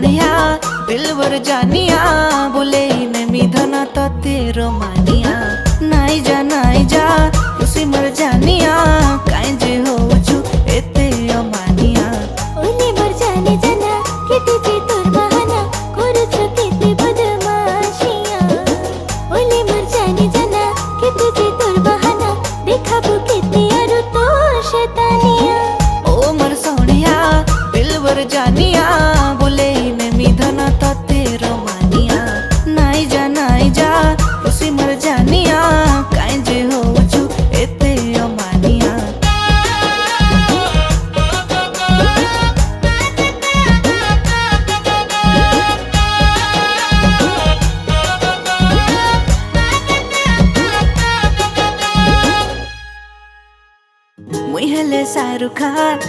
सोनिया दिलवर जानिया बोले नमी धना तो तेरो मानिया नाई जा खुशी मर जानिया काई जे हो छु एते अमानिया ओले मर जाने जाना केते जे तोर बहाना करछ केते बदमाशिया ओले मर जाने जाना केते जे तोर बहाना देखाबो केते आरो तो शैतानिया ओ मर सोनिया दिलवर जानिया बोले नमी धना तो तेरो मानिया नाई जा खुशी मर जानिया काई जे हो छु एते अमानिया मुई हेले शाहरुख खान